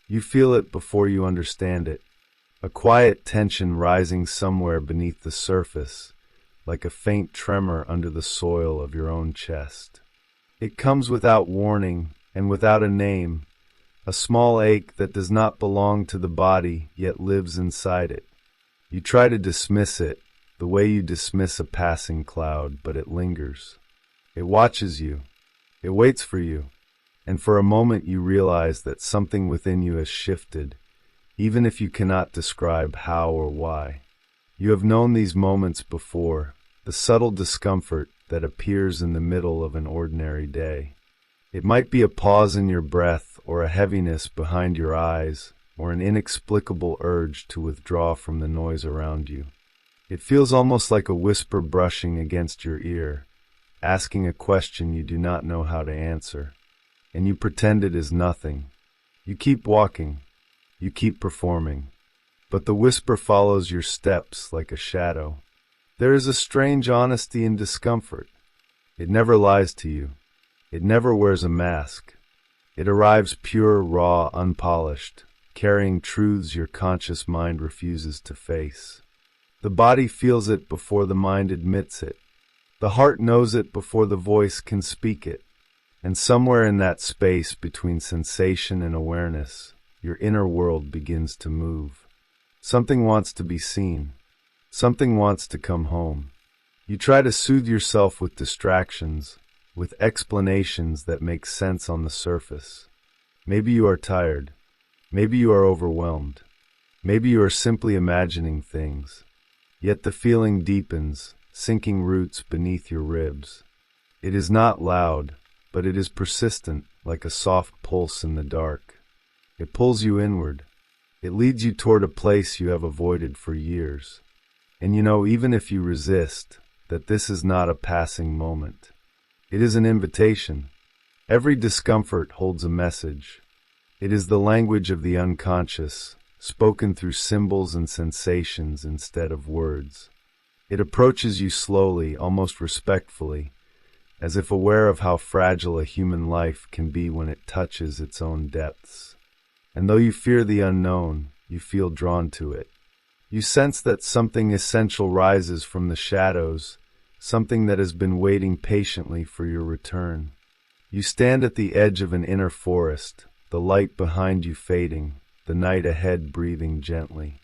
You feel it before you understand it, a quiet tension rising somewhere beneath the surface, like a faint tremor under the soil of your own chest. It comes without warning and without a name, a small ache that does not belong to the body yet lives inside it. You try to dismiss it, the way you dismiss a passing cloud, but it lingers. It watches you. It waits for you. And for a moment you realize that something within you has shifted, even if you cannot describe how or why. You have known these moments before, the subtle discomfort that appears in the middle of an ordinary day. It might be a pause in your breath, or a heaviness behind your eyes, or an inexplicable urge to withdraw from the noise around you. It feels almost like a whisper brushing against your ear, asking a question you do not know how to answer. And you pretend it is nothing. You keep walking. You keep performing. But the whisper follows your steps like a shadow. There is a strange honesty in discomfort. It never lies to you. It never wears a mask. It arrives pure, raw, unpolished, carrying truths your conscious mind refuses to face. The body feels it before the mind admits it. The heart knows it before the voice can speak it. And somewhere in that space between sensation and awareness, your inner world begins to move. Something wants to be seen. Something wants to come home. You try to soothe yourself with distractions, with explanations that make sense on the surface. Maybe you are tired. Maybe you are overwhelmed. Maybe you are simply imagining things. Yet the feeling deepens, sinking roots beneath your ribs. It is not loud, but it is persistent, like a soft pulse in the dark. It pulls you inward. It leads you toward a place you have avoided for years. And you know, even if you resist, that this is not a passing moment. It is an invitation. Every discomfort holds a message. It is the language of the unconscious, spoken through symbols and sensations instead of words. It approaches you slowly, almost respectfully, as if aware of how fragile a human life can be when it touches its own depths. And though you fear the unknown, you feel drawn to it. You sense that something essential rises from the shadows, something that has been waiting patiently for your return. You stand at the edge of an inner forest, the light behind you fading, the night ahead breathing gently.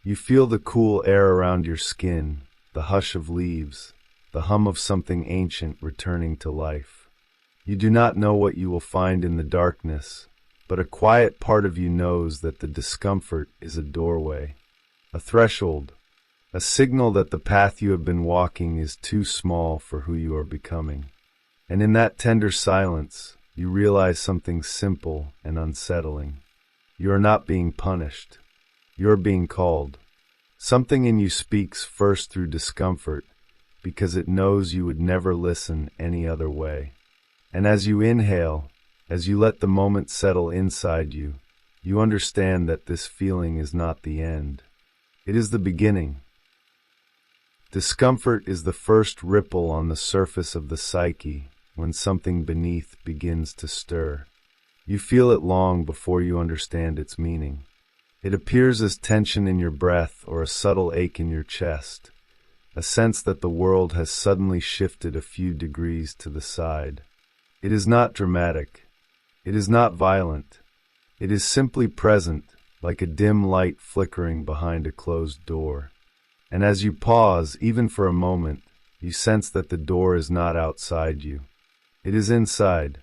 You feel the cool air around your skin, the hush of leaves, the hum of something ancient returning to life. You do not know what you will find in the darkness, but a quiet part of you knows that the discomfort is a doorway, a threshold, a signal that the path you have been walking is too small for who you are becoming. And in that tender silence, you realize something simple and unsettling. You are not being punished. You are being called. Something in you speaks first through discomfort, because it knows you would never listen any other way. And as you inhale, as you let the moment settle inside you, you understand that this feeling is not the end. It is the beginning. Discomfort is the first ripple on the surface of the psyche when something beneath begins to stir. You feel it long before you understand its meaning. It appears as tension in your breath or a subtle ache in your chest, a sense that the world has suddenly shifted a few degrees to the side. It is not dramatic. It is not violent. It is simply present, like a dim light flickering behind a closed door. And as you pause, even for a moment, you sense that the door is not outside you. It is inside.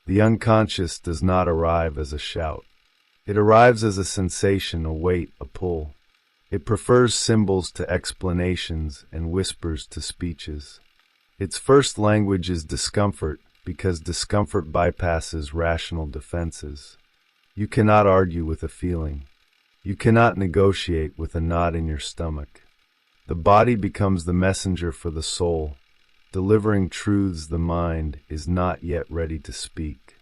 The unconscious does not arrive as a shout. It arrives as a sensation, a weight, a pull. It prefers symbols to explanations and whispers to speeches. Its first language is discomfort, because discomfort bypasses rational defenses. You cannot argue with a feeling. You cannot negotiate with a knot in your stomach. The body becomes the messenger for the soul, delivering truths the mind is not yet ready to speak.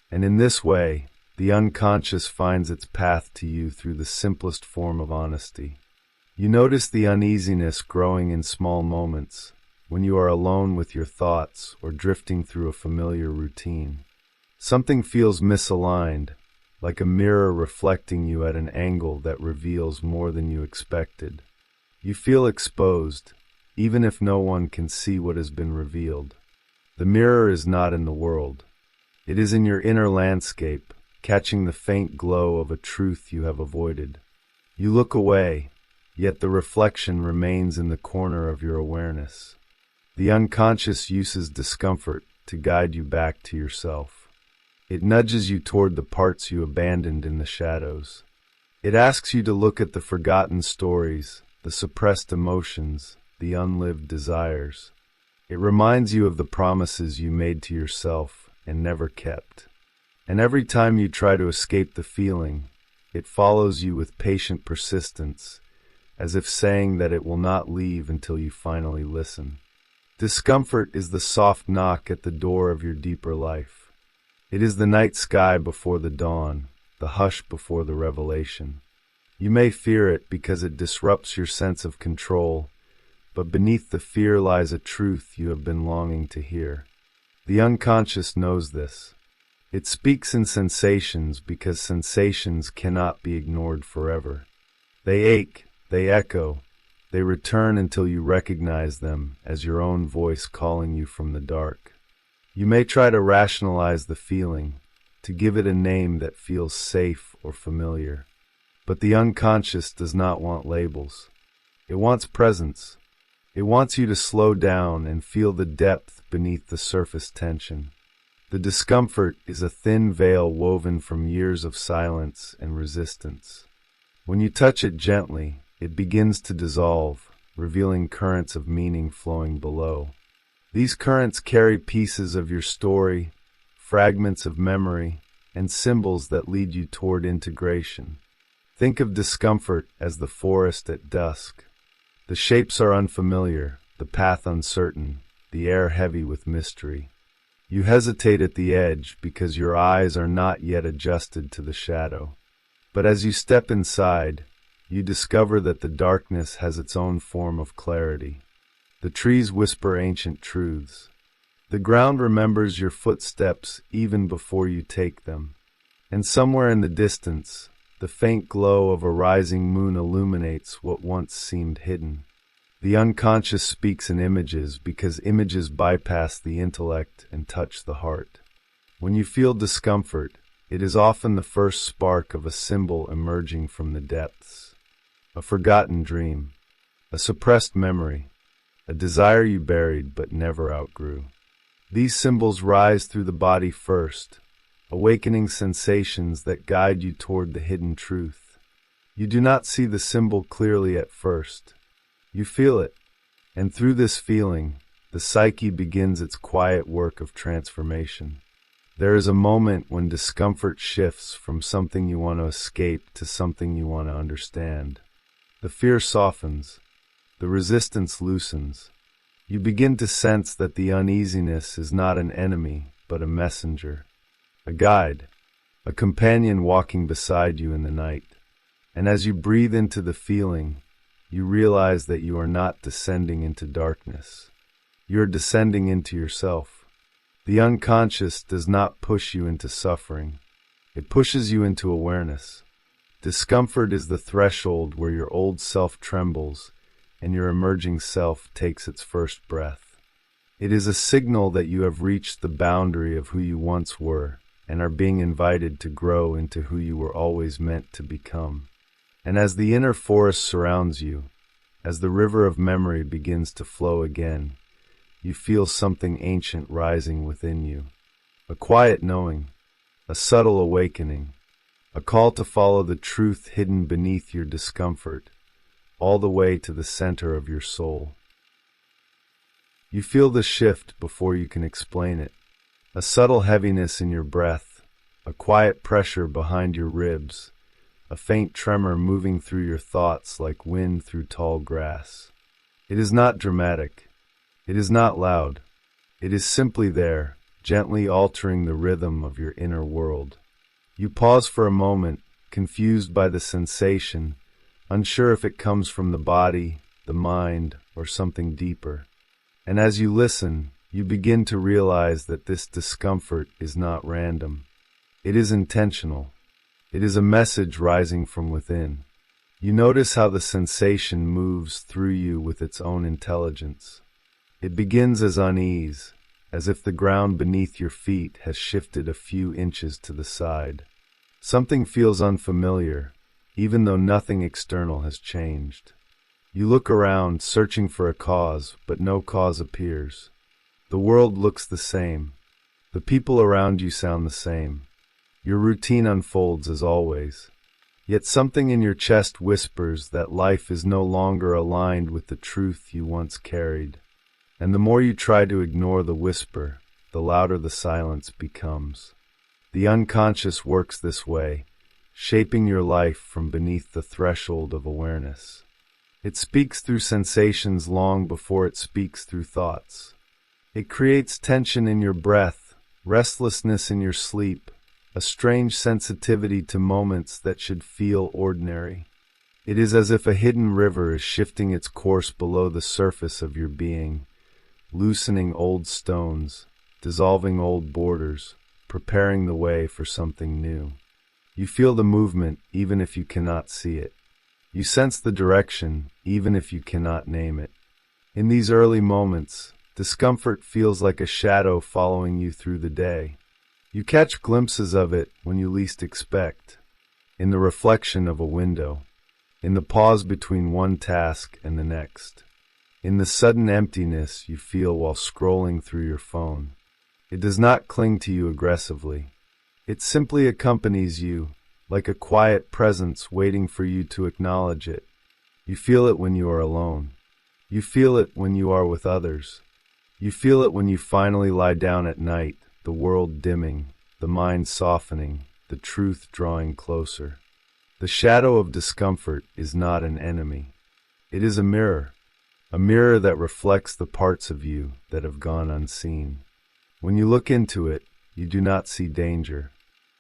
And in this way, the unconscious finds its path to you through the simplest form of honesty. You notice the uneasiness growing in small moments, when you are alone with your thoughts or drifting through a familiar routine. Something feels misaligned, like a mirror reflecting you at an angle that reveals more than you expected. You feel exposed, even if no one can see what has been revealed. The mirror is not in the world. It is in your inner landscape, catching the faint glow of a truth you have avoided. You look away, yet the reflection remains in the corner of your awareness. The unconscious uses discomfort to guide you back to yourself. It nudges you toward the parts you abandoned in the shadows. It asks you to look at the forgotten stories, the suppressed emotions, the unlived desires. It reminds you of the promises you made to yourself and never kept. And every time you try to escape the feeling, it follows you with patient persistence, as if saying that it will not leave until you finally listen. Discomfort is the soft knock at the door of your deeper life. It is the night sky before the dawn, the hush before the revelation. You may fear it because it disrupts your sense of control, but beneath the fear lies a truth you have been longing to hear. The unconscious knows this. It speaks in sensations because sensations cannot be ignored forever. They ache, they echo, they return until you recognize them as your own voice calling you from the dark. You may try to rationalize the feeling, to give it a name that feels safe or familiar. But the unconscious does not want labels. It wants presence. It wants you to slow down and feel the depth beneath the surface tension. The discomfort is a thin veil woven from years of silence and resistance. When you touch it gently, it begins to dissolve, revealing currents of meaning flowing below. These currents carry pieces of your story, fragments of memory, and symbols that lead you toward integration. Think of discomfort as the forest at dusk. The shapes are unfamiliar, the path uncertain, the air heavy with mystery. You hesitate at the edge because your eyes are not yet adjusted to the shadow. But as you step inside, you discover that the darkness has its own form of clarity. The trees whisper ancient truths. The ground remembers your footsteps even before you take them. And somewhere in the distance, the faint glow of a rising moon illuminates what once seemed hidden. The unconscious speaks in images because images bypass the intellect and touch the heart. When you feel discomfort, it is often the first spark of a symbol emerging from the depths. A forgotten dream, a suppressed memory, a desire you buried but never outgrew. These symbols rise through the body first, awakening sensations that guide you toward the hidden truth. You do not see the symbol clearly at first. You feel it, and through this feeling, the psyche begins its quiet work of transformation. There is a moment when discomfort shifts from something you want to escape to something you want to understand. The fear softens, the resistance loosens. You begin to sense that the uneasiness is not an enemy, but a messenger, a guide, a companion walking beside you in the night. And as you breathe into the feeling, you realize that you are not descending into darkness. You are descending into yourself. The unconscious does not push you into suffering. It pushes you into awareness. Discomfort is the threshold where your old self trembles and your emerging self takes its first breath. It is a signal that you have reached the boundary of who you once were and are being invited to grow into who you were always meant to become. And as the inner forest surrounds you, as the river of memory begins to flow again, you feel something ancient rising within you. A quiet knowing, a subtle awakening, a call to follow the truth hidden beneath your discomfort, all the way to the center of your soul. You feel the shift before you can explain it. A subtle heaviness in your breath, a quiet pressure behind your ribs, a faint tremor moving through your thoughts like wind through tall grass. It is not dramatic. It is not loud. It is simply there, gently altering the rhythm of your inner world. You pause for a moment, confused by the sensation, unsure if it comes from the body, the mind, or something deeper. And as you listen, you begin to realize that this discomfort is not random. It is intentional. It is a message rising from within. You notice how the sensation moves through you with its own intelligence. It begins as unease, as if the ground beneath your feet has shifted a few inches to the side. Something feels unfamiliar, even though nothing external has changed. You look around, searching for a cause, but no cause appears. The world looks the same. The people around you sound the same. Your routine unfolds as always. Yet something in your chest whispers that life is no longer aligned with the truth you once carried. And the more you try to ignore the whisper, the louder the silence becomes. The unconscious works this way, shaping your life from beneath the threshold of awareness. It speaks through sensations long before it speaks through thoughts. It creates tension in your breath, restlessness in your sleep, a strange sensitivity to moments that should feel ordinary. It is as if a hidden river is shifting its course below the surface of your being, loosening old stones, dissolving old borders, preparing the way for something new. You feel the movement even if you cannot see it. You sense the direction even if you cannot name it. In these early moments, discomfort feels like a shadow following you through the day. You catch glimpses of it when you least expect, in the reflection of a window, in the pause between one task and the next, in the sudden emptiness you feel while scrolling through your phone. It does not cling to you aggressively. It simply accompanies you, like a quiet presence waiting for you to acknowledge it. You feel it when you are alone. You feel it when you are with others. You feel it when you finally lie down at night, the world dimming, the mind softening, the truth drawing closer. The shadow of discomfort is not an enemy. It is a mirror that reflects the parts of you that have gone unseen. When you look into it, you do not see danger.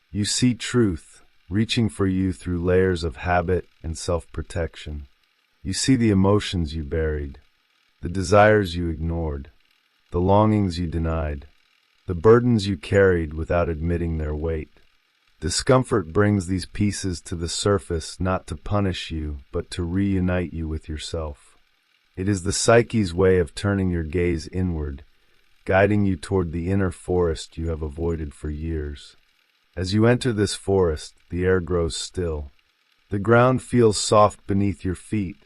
You see truth, reaching for you through layers of habit and self-protection. You see the emotions you buried, the desires you ignored, the longings you denied, the burdens you carried without admitting their weight. Discomfort brings these pieces to the surface not to punish you, but to reunite you with yourself. It is the psyche's way of turning your gaze inward, guiding you toward the inner forest you have avoided for years. As you enter this forest, the air grows still. The ground feels soft beneath your feet,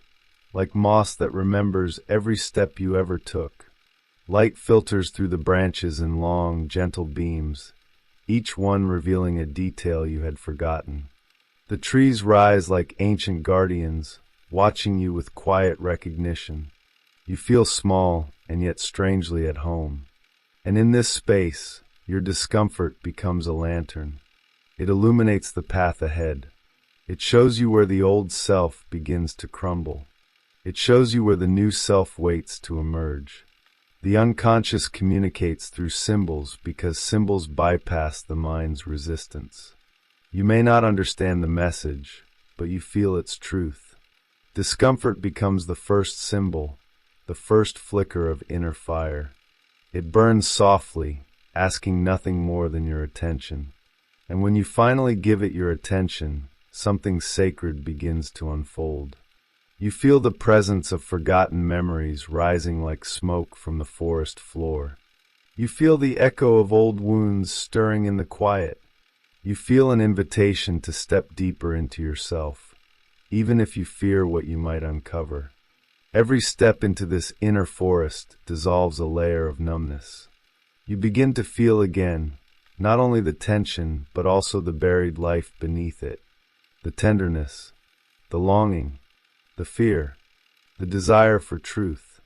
like moss that remembers every step you ever took. Light filters through the branches in long, gentle beams, each one revealing a detail you had forgotten. The trees rise like ancient guardians, watching you with quiet recognition. You feel small and yet strangely at home. And in this space, your discomfort becomes a lantern. It illuminates the path ahead. It shows you where the old self begins to crumble. It shows you where the new self waits to emerge. The unconscious communicates through symbols because symbols bypass the mind's resistance. You may not understand the message, but you feel its truth. Discomfort becomes the first symbol, the first flicker of inner fire. It burns softly, asking nothing more than your attention. And when you finally give it your attention, something sacred begins to unfold. You feel the presence of forgotten memories rising like smoke from the forest floor. You feel the echo of old wounds stirring in the quiet. You feel an invitation to step deeper into yourself, even if you fear what you might uncover. Every step into this inner forest dissolves a layer of numbness. You begin to feel again, not only the tension, but also the buried life beneath it, the tenderness, the longing, the fear, the desire for truth.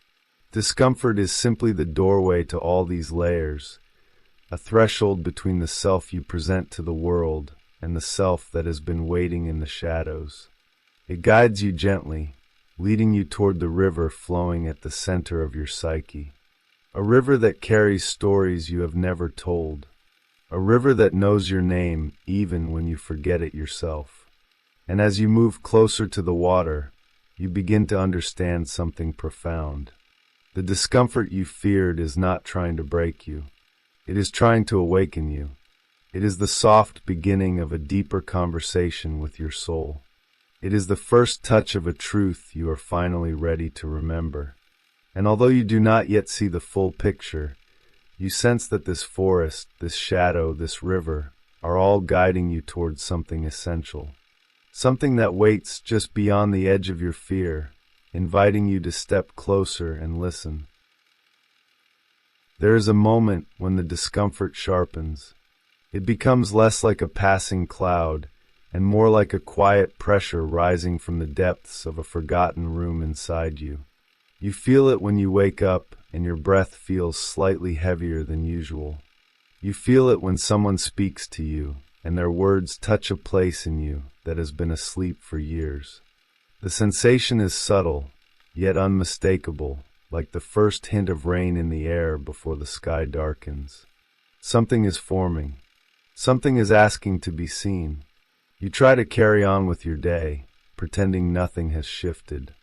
Discomfort is simply the doorway to all these layers, a threshold between the self you present to the world and the self that has been waiting in the shadows. It guides you gently, leading you toward the river flowing at the center of your psyche. A river that carries stories you have never told. A river that knows your name even when you forget it yourself. And as you move closer to the water, you begin to understand something profound. The discomfort you feared is not trying to break you. It is trying to awaken you. It is the soft beginning of a deeper conversation with your soul. It is the first touch of a truth you are finally ready to remember. And although you do not yet see the full picture, you sense that this forest, this shadow, this river are all guiding you towards something essential. Something that waits just beyond the edge of your fear, inviting you to step closer and listen. There is a moment when the discomfort sharpens. It becomes less like a passing cloud and more like a quiet pressure rising from the depths of a forgotten room inside you. You feel it when you wake up and your breath feels slightly heavier than usual. You feel it when someone speaks to you and their words touch a place in you that has been asleep for years. The sensation is subtle, yet unmistakable, like the first hint of rain in the air before the sky darkens. Something is forming. Something is asking to be seen. You try to carry on with your day, pretending nothing has shifted.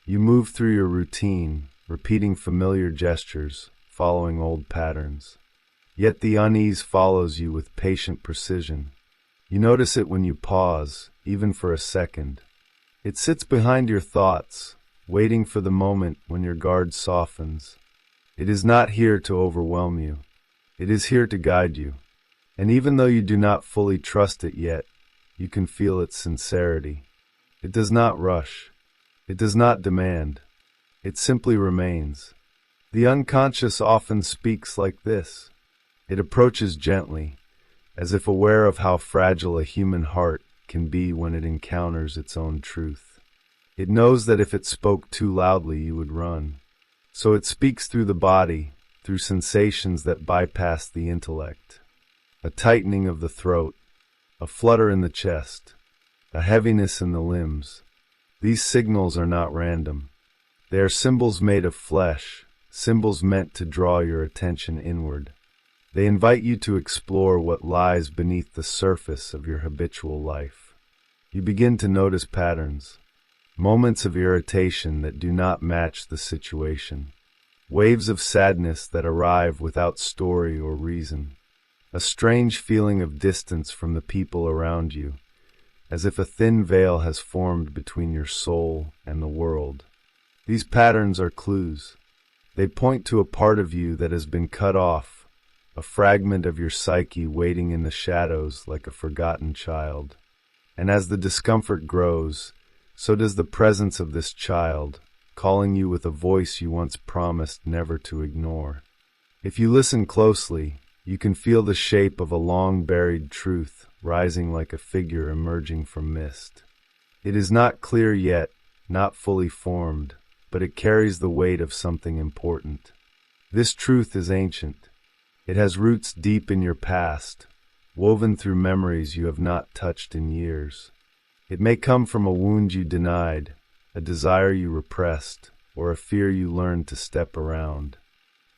You move through your routine, repeating familiar gestures, following old patterns. Yet the unease follows you with patient precision. You notice it when you pause, even for a second. It sits behind your thoughts, waiting for the moment when your guard softens. It is not here to overwhelm you. It is here to guide you. And even though you do not fully trust it yet, you can feel its sincerity. It does not rush. It does not demand. It simply remains. The unconscious often speaks like this. It approaches gently, as if aware of how fragile a human heart can be when it encounters its own truth. It knows that if it spoke too loudly, you would run. So it speaks through the body, through sensations that bypass the intellect. A tightening of the throat, a flutter in the chest, a heaviness in the limbs. These signals are not random. They are symbols made of flesh, symbols meant to draw your attention inward. They invite you to explore what lies beneath the surface of your habitual life. You begin to notice patterns, moments of irritation that do not match the situation, waves of sadness that arrive without story or reason, a strange feeling of distance from the people around you, as if a thin veil has formed between your soul and the world. These patterns are clues. They point to a part of you that has been cut off, a fragment of your psyche waiting in the shadows like a forgotten child. And as the discomfort grows, so does the presence of this child, calling you with a voice you once promised never to ignore. If you listen closely, you can feel the shape of a long-buried truth rising like a figure emerging from mist. It is not clear yet, not fully formed, but it carries the weight of something important. This truth is ancient. It has roots deep in your past, woven through memories you have not touched in years. It may come from a wound you denied, a desire you repressed, or a fear you learned to step around.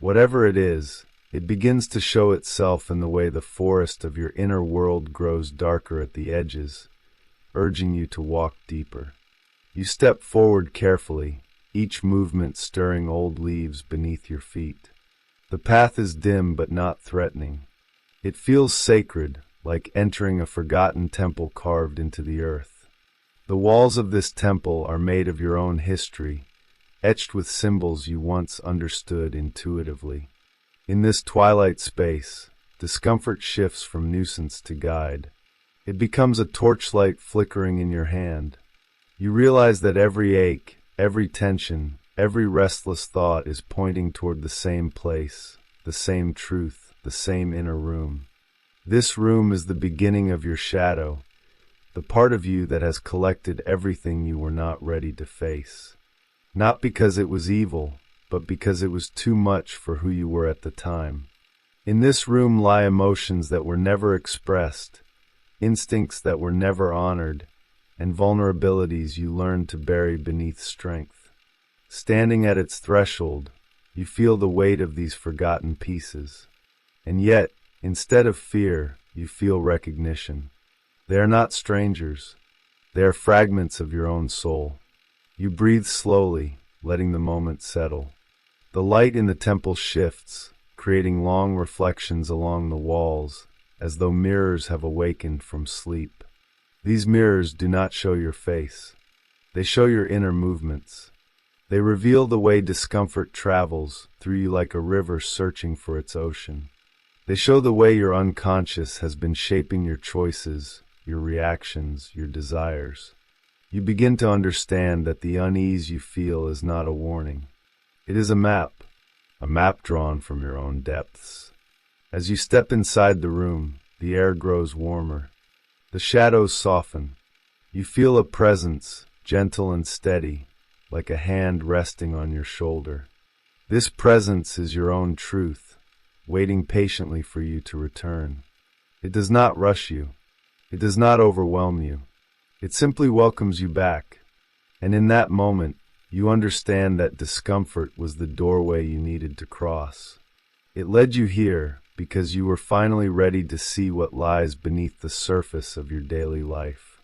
Whatever it is, it begins to show itself in the way the forest of your inner world grows darker at the edges, urging you to walk deeper. You step forward carefully, each movement stirring old leaves beneath your feet. The path is dim but not threatening. It feels sacred, like entering a forgotten temple carved into the earth. The walls of this temple are made of your own history, etched with symbols you once understood intuitively. In this twilight space, discomfort shifts from nuisance to guide. It becomes a torchlight flickering in your hand. You realize that every ache, every tension, every restless thought is pointing toward the same place, the same truth, the same inner room. This room is the beginning of your shadow, the part of you that has collected everything you were not ready to face. Not because it was evil, but because it was too much for who you were at the time. In this room lie emotions that were never expressed, instincts that were never honored, and vulnerabilities you learned to bury beneath strength. Standing at its threshold, you feel the weight of these forgotten pieces. And yet, instead of fear, you feel recognition. They are not strangers. They are fragments of your own soul. You breathe slowly, letting the moment settle. The light in the temple shifts, creating long reflections along the walls, as though mirrors have awakened from sleep. These mirrors do not show your face. They show your inner movements. They reveal the way discomfort travels through you like a river searching for its ocean. They show the way your unconscious has been shaping your choices, your reactions, your desires. You begin to understand that the unease you feel is not a warning. It is a map drawn from your own depths. As you step inside the room, the air grows warmer. The shadows soften. You feel a presence, gentle and steady, like a hand resting on your shoulder. This presence is your own truth, waiting patiently for you to return. It does not rush you. It does not overwhelm you. It simply welcomes you back. And in that moment, you understand that discomfort was the doorway you needed to cross. It led you here because you were finally ready to see what lies beneath the surface of your daily life.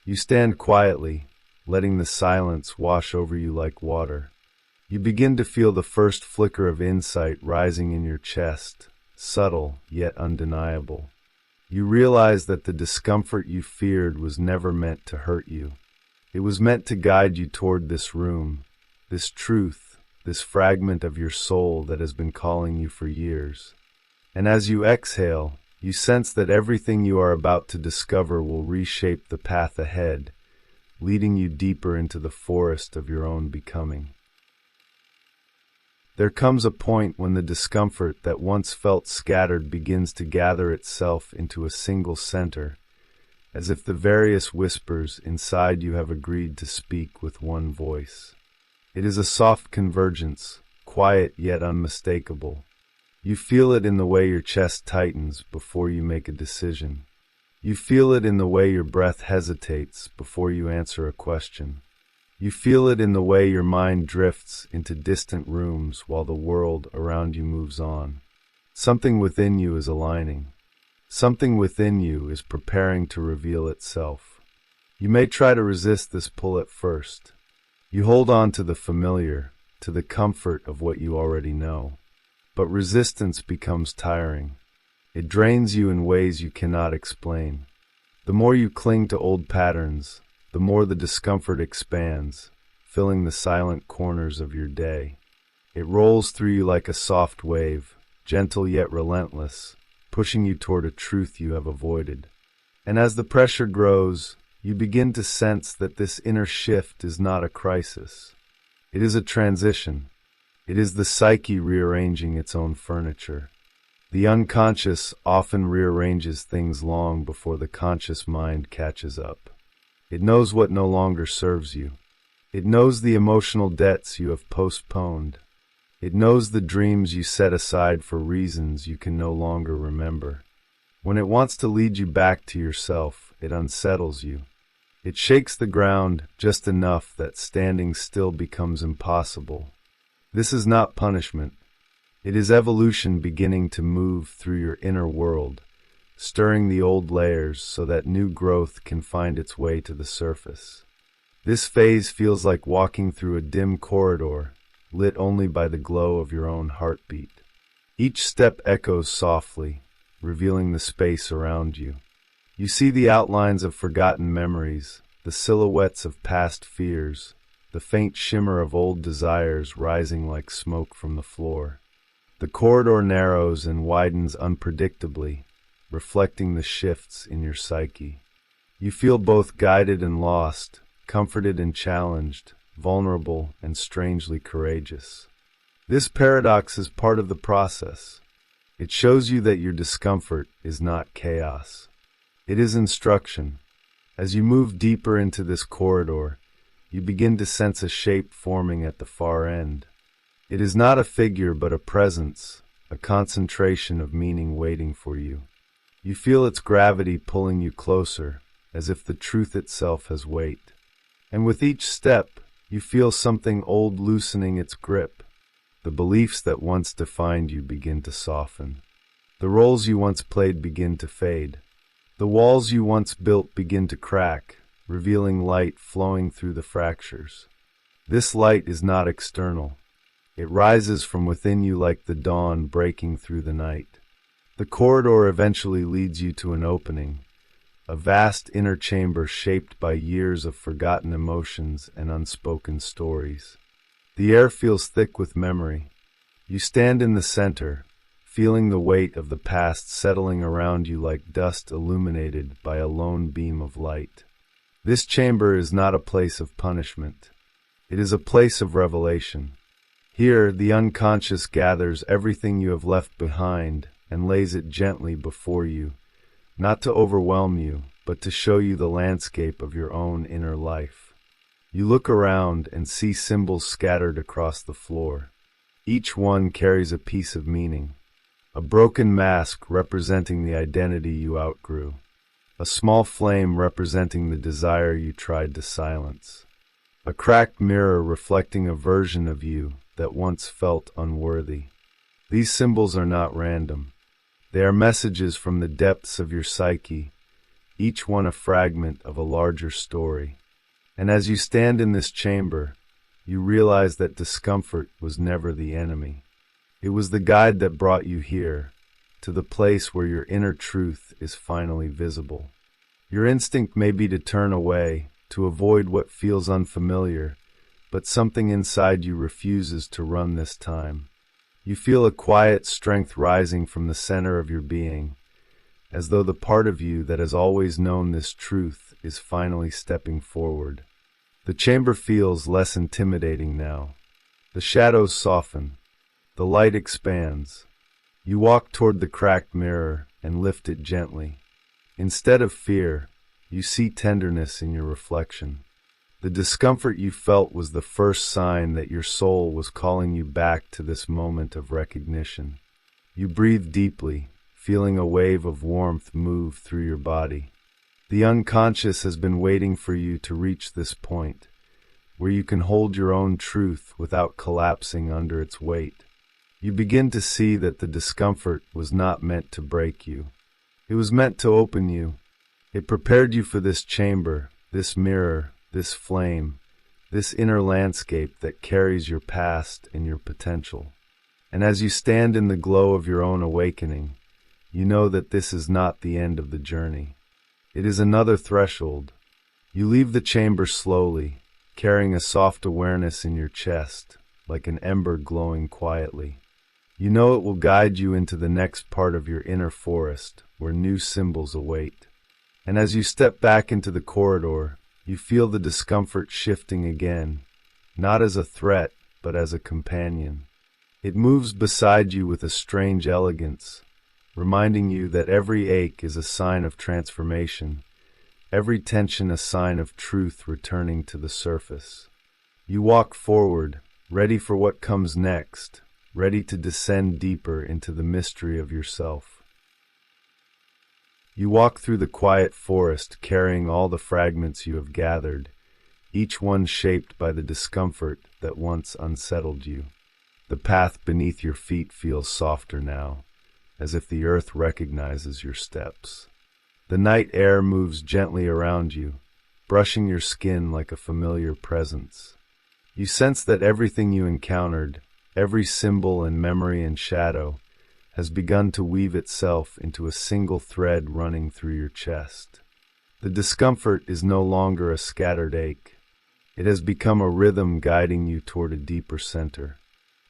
You stand quietly, letting the silence wash over you like water. You begin to feel the first flicker of insight rising in your chest, subtle yet undeniable. You realize that the discomfort you feared was never meant to hurt you. It was meant to guide you toward this room, this truth, this fragment of your soul that has been calling you for years. And as you exhale, you sense that everything you are about to discover will reshape the path ahead, leading you deeper into the forest of your own becoming. There comes a point when the discomfort that once felt scattered begins to gather itself into a single center, as if the various whispers inside you have agreed to speak with one voice. It is a soft convergence, quiet yet unmistakable. You feel it in the way your chest tightens before you make a decision. You feel it in the way your breath hesitates before you answer a question. You feel it in the way your mind drifts into distant rooms while the world around you moves on. Something within you is aligning. Something within you is preparing to reveal itself. You may try to resist this pull at first. You hold on to the familiar, to the comfort of what you already know. But resistance becomes tiring. It drains you in ways you cannot explain. The more you cling to old patterns, the more the discomfort expands, filling the silent corners of your day. It rolls through you like a soft wave, gentle yet relentless, pushing you toward a truth you have avoided. And as the pressure grows, you begin to sense that this inner shift is not a crisis. It is a transition. It is the psyche rearranging its own furniture. The unconscious often rearranges things long before the conscious mind catches up. It knows what no longer serves you. It knows the emotional debts you have postponed. It knows the dreams you set aside for reasons you can no longer remember. When it wants to lead you back to yourself, it unsettles you. It shakes the ground just enough that standing still becomes impossible. This is not punishment. It is evolution beginning to move through your inner world, stirring the old layers so that new growth can find its way to the surface. This phase feels like walking through a dim corridor, lit only by the glow of your own heartbeat. Each step echoes softly, revealing the space around you. You see the outlines of forgotten memories, the silhouettes of past fears, the faint shimmer of old desires rising like smoke from the floor. The corridor narrows and widens unpredictably, reflecting the shifts in your psyche. You feel both guided and lost, comforted and challenged, vulnerable and strangely courageous. This paradox is part of the process. It shows you that your discomfort is not chaos. It is instruction. As you move deeper into this corridor, you begin to sense a shape forming at the far end. It is not a figure but a presence, a concentration of meaning waiting for you. You feel its gravity pulling you closer, as if the truth itself has weight. And with each step, you feel something old loosening its grip. The beliefs that once defined you begin to soften. The roles you once played begin to fade. The walls you once built begin to crack, revealing light flowing through the fractures. This light is not external. It rises from within you like the dawn breaking through the night. The corridor eventually leads you to an opening, a vast inner chamber shaped by years of forgotten emotions and unspoken stories. The air feels thick with memory. You stand in the center, feeling the weight of the past settling around you like dust illuminated by a lone beam of light. This chamber is not a place of punishment. It is a place of revelation. Here, the unconscious gathers everything you have left behind and lays it gently before you, not to overwhelm you, but to show you the landscape of your own inner life. You look around and see symbols scattered across the floor. Each one carries a piece of meaning. A broken mask representing the identity you outgrew. A small flame representing the desire you tried to silence. A cracked mirror reflecting a version of you that once felt unworthy. These symbols are not random. They are messages from the depths of your psyche, each one a fragment of a larger story. And as you stand in this chamber, you realize that discomfort was never the enemy. It was the guide that brought you here, to the place where your inner truth is finally visible. Your instinct may be to turn away, to avoid what feels unfamiliar, but something inside you refuses to run this time. You feel a quiet strength rising from the center of your being, as though the part of you that has always known this truth is finally stepping forward. The chamber feels less intimidating now. The shadows soften. The light expands. You walk toward the cracked mirror and lift it gently. Instead of fear, you see tenderness in your reflection. The discomfort you felt was the first sign that your soul was calling you back to this moment of recognition. You breathe deeply, feeling a wave of warmth move through your body. The unconscious has been waiting for you to reach this point, where you can hold your own truth without collapsing under its weight. You begin to see that the discomfort was not meant to break you. It was meant to open you. It prepared you for this chamber, this mirror, this flame, this inner landscape that carries your past and your potential. And as you stand in the glow of your own awakening, you know that this is not the end of the journey. It is another threshold. You leave the chamber slowly, carrying a soft awareness in your chest, like an ember glowing quietly. You know it will guide you into the next part of your inner forest, where new symbols await. And as you step back into the corridor, you feel the discomfort shifting again, not as a threat, but as a companion. It moves beside you with a strange elegance, reminding you that every ache is a sign of transformation, every tension a sign of truth returning to the surface. You walk forward, ready for what comes next, ready to descend deeper into the mystery of yourself. You walk through the quiet forest carrying all the fragments you have gathered, each one shaped by the discomfort that once unsettled you. The path beneath your feet feels softer now, as if the earth recognizes your steps. The night air moves gently around you, brushing your skin like a familiar presence. You sense that everything you encountered, every symbol and memory and shadow, has begun to weave itself into a single thread running through your chest. The discomfort is no longer a scattered ache. It has become a rhythm guiding you toward a deeper center.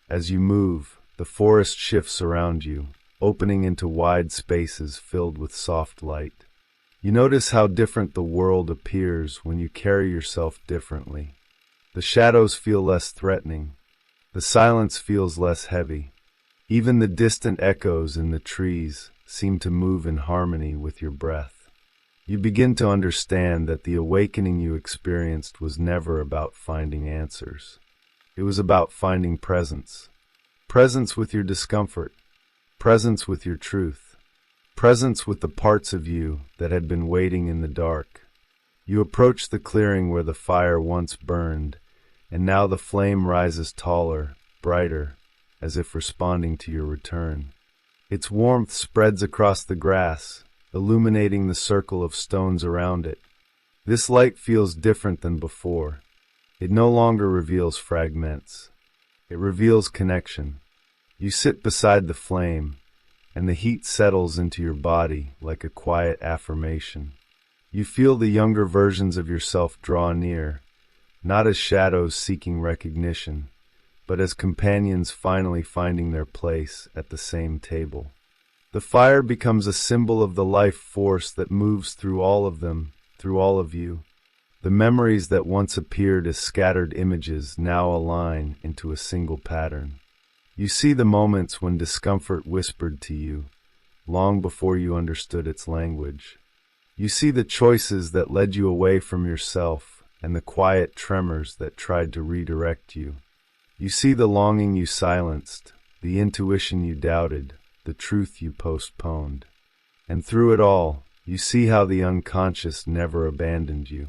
As you move, the forest shifts around you, opening into wide spaces filled with soft light. You notice how different the world appears when you carry yourself differently. The shadows feel less threatening. The silence feels less heavy. Even the distant echoes in the trees seem to move in harmony with your breath. You begin to understand that the awakening you experienced was never about finding answers. It was about finding presence. Presence with your discomfort. Presence with your truth. Presence with the parts of you that had been waiting in the dark. You approach the clearing where the fire once burned, and now the flame rises taller, brighter, as if responding to your return. Its warmth spreads across the grass, illuminating the circle of stones around it. This light feels different than before. It no longer reveals fragments. It reveals connection. You sit beside the flame, and the heat settles into your body like a quiet affirmation. You feel the younger versions of yourself draw near, not as shadows seeking recognition, but as companions finally finding their place at the same table. The fire becomes a symbol of the life force that moves through all of them, through all of you. The memories that once appeared as scattered images now align into a single pattern. You see the moments when discomfort whispered to you, long before you understood its language. You see the choices that led you away from yourself and the quiet tremors that tried to redirect you. You see the longing you silenced, the intuition you doubted, the truth you postponed. And through it all, you see how the unconscious never abandoned you.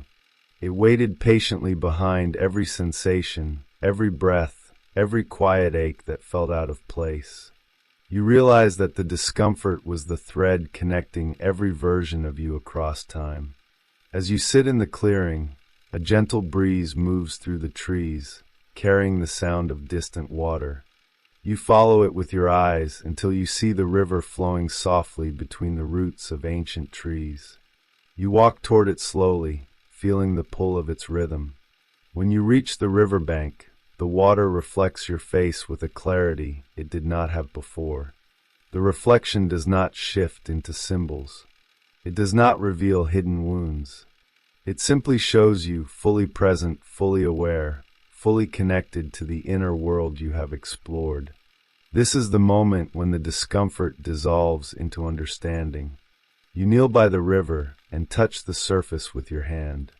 It waited patiently behind every sensation, every breath, every quiet ache that felt out of place. You realize that the discomfort was the thread connecting every version of you across time. As you sit in the clearing, a gentle breeze moves through the trees, carrying the sound of distant water. You follow it with your eyes until you see the river flowing softly between the roots of ancient trees. You walk toward it slowly, feeling the pull of its rhythm. When you reach the riverbank, the water reflects your face with a clarity it did not have before. The reflection does not shift into symbols. It does not reveal hidden wounds. It simply shows you fully present, fully aware, fully connected to the inner world you have explored. This is the moment when the discomfort dissolves into understanding. You kneel by the river and touch the surface with your hand.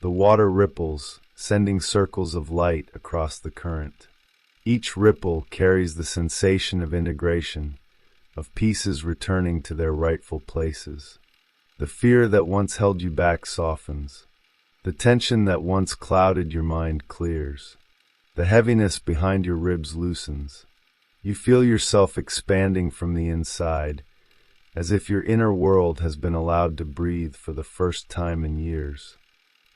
The water ripples, sending circles of light across the current. Each ripple carries the sensation of integration, of pieces returning to their rightful places. The fear that once held you back softens. The tension that once clouded your mind clears. The heaviness behind your ribs loosens. You feel yourself expanding from the inside, as if your inner world has been allowed to breathe for the first time in years.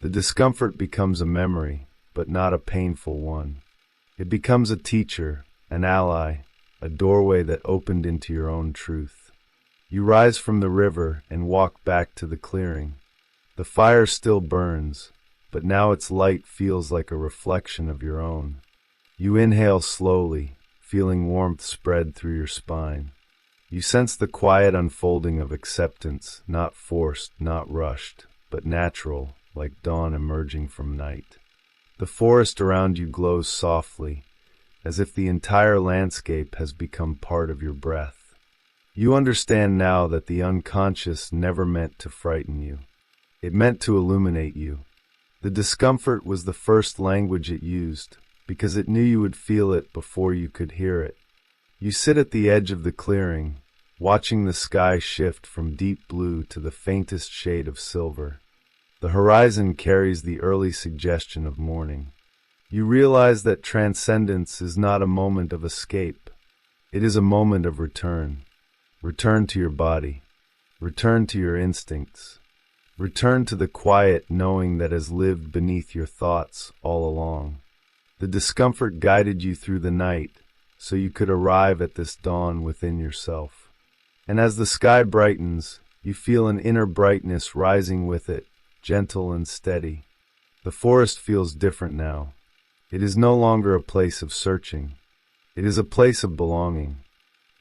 The discomfort becomes a memory, but not a painful one. It becomes a teacher, an ally, a doorway that opened into your own truth. You rise from the river and walk back to the clearing. The fire still burns, but now its light feels like a reflection of your own. You inhale slowly, feeling warmth spread through your spine. You sense the quiet unfolding of acceptance, not forced, not rushed, but natural, like dawn emerging from night. The forest around you glows softly, as if the entire landscape has become part of your breath. You understand now that the unconscious never meant to frighten you. It meant to illuminate you. The discomfort was the first language it used, because it knew you would feel it before you could hear it. You sit at the edge of the clearing, watching the sky shift from deep blue to the faintest shade of silver. The horizon carries the early suggestion of morning. You realize that transcendence is not a moment of escape. It is a moment of return. Return to your body. Return to your instincts. Return to the quiet knowing that has lived beneath your thoughts all along. The discomfort guided you through the night, so you could arrive at this dawn within yourself. And as the sky brightens, you feel an inner brightness rising with it, gentle and steady. The forest feels different now. It is no longer a place of searching. It is a place of belonging.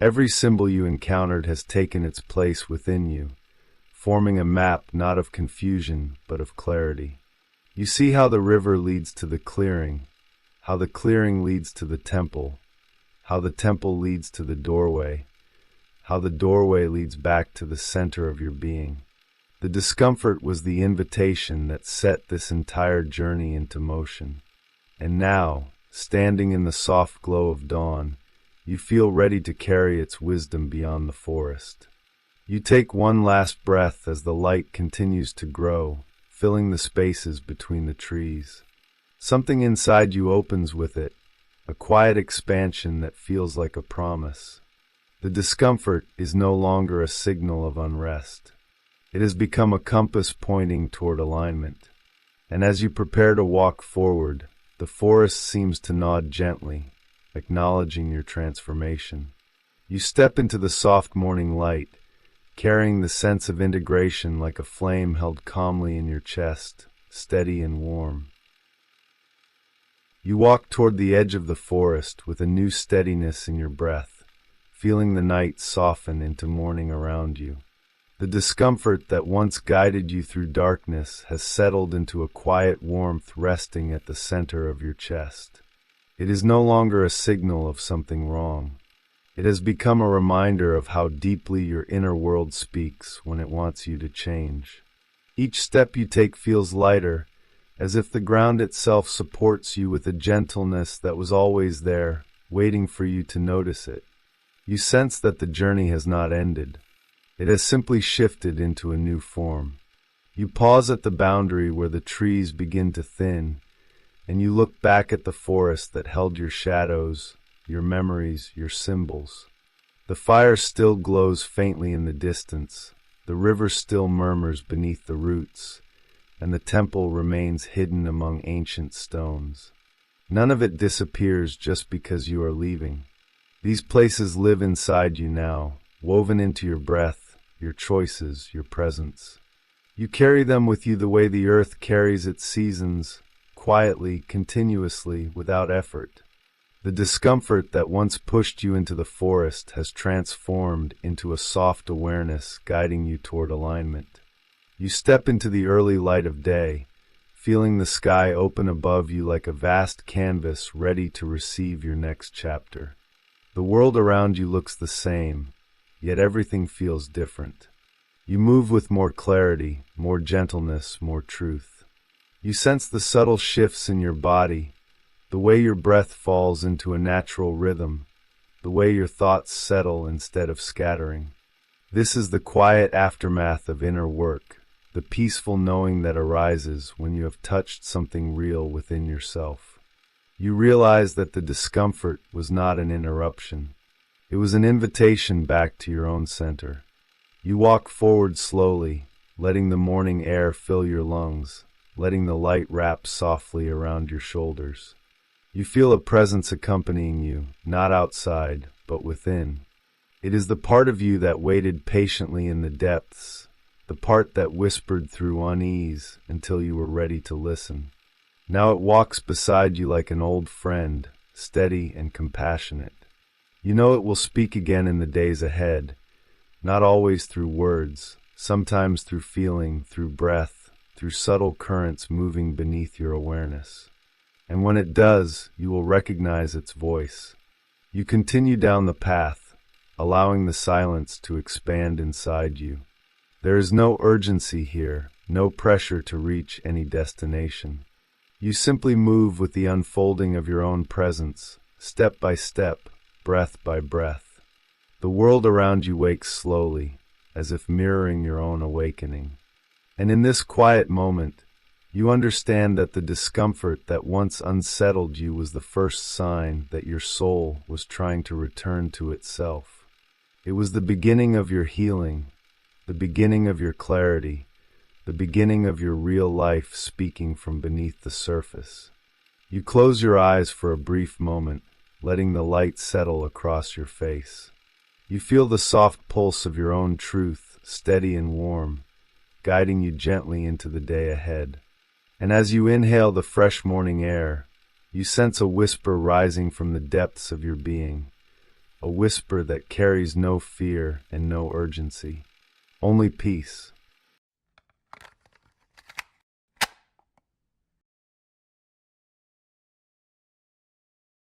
Every symbol you encountered has taken its place within you, forming a map not of confusion but of clarity. You see how the river leads to the clearing, how the clearing leads to the temple, how the temple leads to the doorway, how the doorway leads back to the center of your being. The discomfort was the invitation that set this entire journey into motion. And now, standing in the soft glow of dawn, you feel ready to carry its wisdom beyond the forest. You take one last breath as the light continues to grow, filling the spaces between the trees. Something inside you opens with it, a quiet expansion that feels like a promise. The discomfort is no longer a signal of unrest. It has become a compass pointing toward alignment. And as you prepare to walk forward, the forest seems to nod gently, acknowledging your transformation. You step into the soft morning light, carrying the sense of integration like a flame held calmly in your chest, steady and warm. You walk toward the edge of the forest with a new steadiness in your breath, feeling the night soften into morning around you. The discomfort that once guided you through darkness has settled into a quiet warmth resting at the center of your chest. It is no longer a signal of something wrong. It has become a reminder of how deeply your inner world speaks when it wants you to change. Each step you take feels lighter, as if the ground itself supports you with a gentleness that was always there, waiting for you to notice it. You sense that the journey has not ended. It has simply shifted into a new form. You pause at the boundary where the trees begin to thin, and you look back at the forest that held your shadows, your memories, your symbols. The fire still glows faintly in the distance, the river still murmurs beneath the roots, and the temple remains hidden among ancient stones. None of it disappears just because you are leaving. These places live inside you now, woven into your breath, your choices, your presence. You carry them with you the way the earth carries its seasons, quietly, continuously, without effort. The discomfort that once pushed you into the forest has transformed into a soft awareness guiding you toward alignment. You step into the early light of day, feeling the sky open above you like a vast canvas ready to receive your next chapter. The world around you looks the same, yet everything feels different. You move with more clarity, more gentleness, more truth. You sense the subtle shifts in your body, the way your breath falls into a natural rhythm, the way your thoughts settle instead of scattering. This is the quiet aftermath of inner work, the peaceful knowing that arises when you have touched something real within yourself. You realize that the discomfort was not an interruption. It was an invitation back to your own center. You walk forward slowly, letting the morning air fill your lungs, letting the light wrap softly around your shoulders. You feel a presence accompanying you, not outside, but within. It is the part of you that waited patiently in the depths, the part that whispered through unease until you were ready to listen. Now it walks beside you like an old friend, steady and compassionate. You know it will speak again in the days ahead, not always through words, sometimes through feeling, through breath, through subtle currents moving beneath your awareness. And when it does, you will recognize its voice. You continue down the path, allowing the silence to expand inside you. There is no urgency here, no pressure to reach any destination. You simply move with the unfolding of your own presence, step by step, breath by breath. The world around you wakes slowly, as if mirroring your own awakening. And in this quiet moment, you understand that the discomfort that once unsettled you was the first sign that your soul was trying to return to itself. It was the beginning of your healing, the beginning of your clarity, the beginning of your real life speaking from beneath the surface. You close your eyes for a brief moment, letting the light settle across your face. You feel the soft pulse of your own truth, steady and warm, guiding you gently into the day ahead. And as you inhale the fresh morning air, you sense a whisper rising from the depths of your being, a whisper that carries no fear and no urgency, only peace.